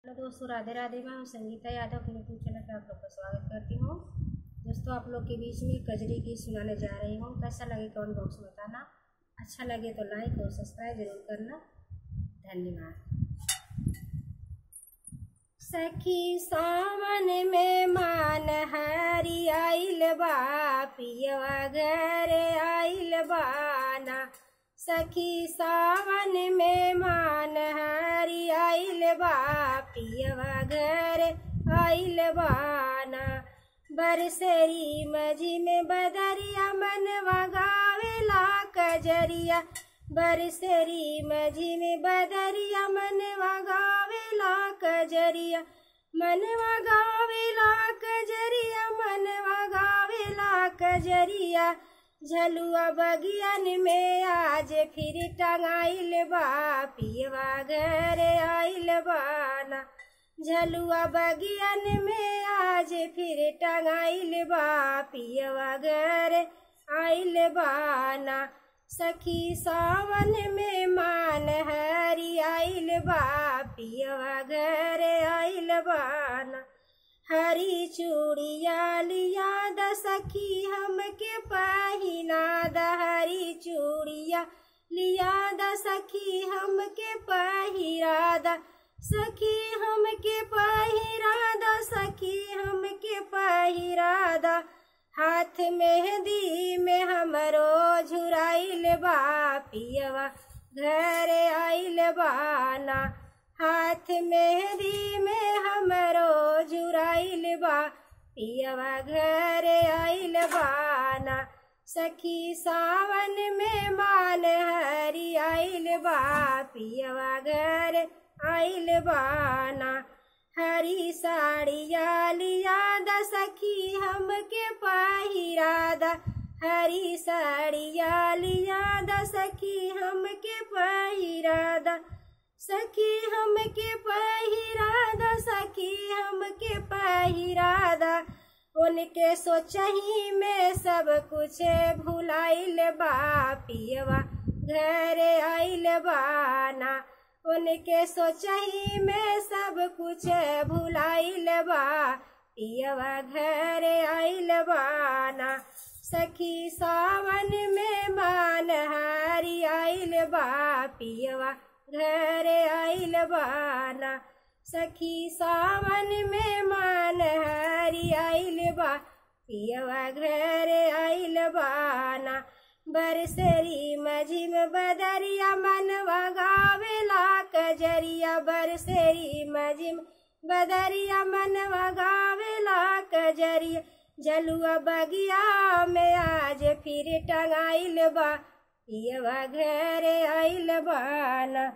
Hello दोस्तों, राधे राधे। मैं हूँ संगीता यादव, अपने यूट्यूब चैनल पर आप लोग का स्वागत करती हूँ। दोस्तों, आप लोग के बीच में कजरी गीत सुनाने जा रही हूँ। कैसा लगे कमेंट बॉक्स में बताना। अच्छा लगे तो लाइक और सब्सक्राइब जरूर करना। धन्यवाद। सखी सावन में मान हरी आइल बा, पियवा घर आइल बाना। सखी सावन में मान हरी आइल बा, पियवा घर आइल बाना। बरसरी मजी में बदरिया मनवा गावेला कजरिया। बरसरी मजी में बदरिया मनवा गावेला कजरिया। मनवा गावेला कजरिया, मनवा गावेला कजरिया। झलुआ बगियन में आज फिर टंगाइल बा, पियवा घर आइल बाना। झलुआ बगियन में आज फिर टंगाइल बा, पियवा घर आइल बाना। सखी सावन में मान हरी आइल बा, पियवा घर आइल बाना। हरी चूड़िया लिया द सखी हमके पहिना द। हरी चूड़िया लिया द सखी हमके पहिरा द। सखी हमके पहिरा द, सखी हमके पहिरा द। हाथ मेहंदी में हमरो झुराइल बा, पियवा घर आइल बाना। हाथ मेहंदी में हमरो झुराइल बा, पियवा घर आइल बाना। सखी सावन में मान हरी आइल बा, पियवा घर आइल बाना। हरी साड़िया लिया द सखी हमके पहिरा द। हरी साड़िया लिया द सखी हमके पहिरा द। सखी हमके पहिरा द, सखी हमके पहिरा द। उनके सोचही में सब कुछ भुलाइल बा, पियवा घर आइल बाना। उनके सोचही में सब कुछ भुलाइल बा, पियवा घर आइल बाना। सखी सावन में मान हरी आइल बा, पियवा घर आइल बाना। सखी सावन में मान हरी आइल बा, पियवा घर आइल बाना। बरसरी मझिम बदरिया मनवा गावेला कजरिया। बरसरी मझिम बदरिया मनवा गावेला कजरिया। झलुआ बगिया में आज फिर टंगाइल बा, पियवा घर आइल बाना।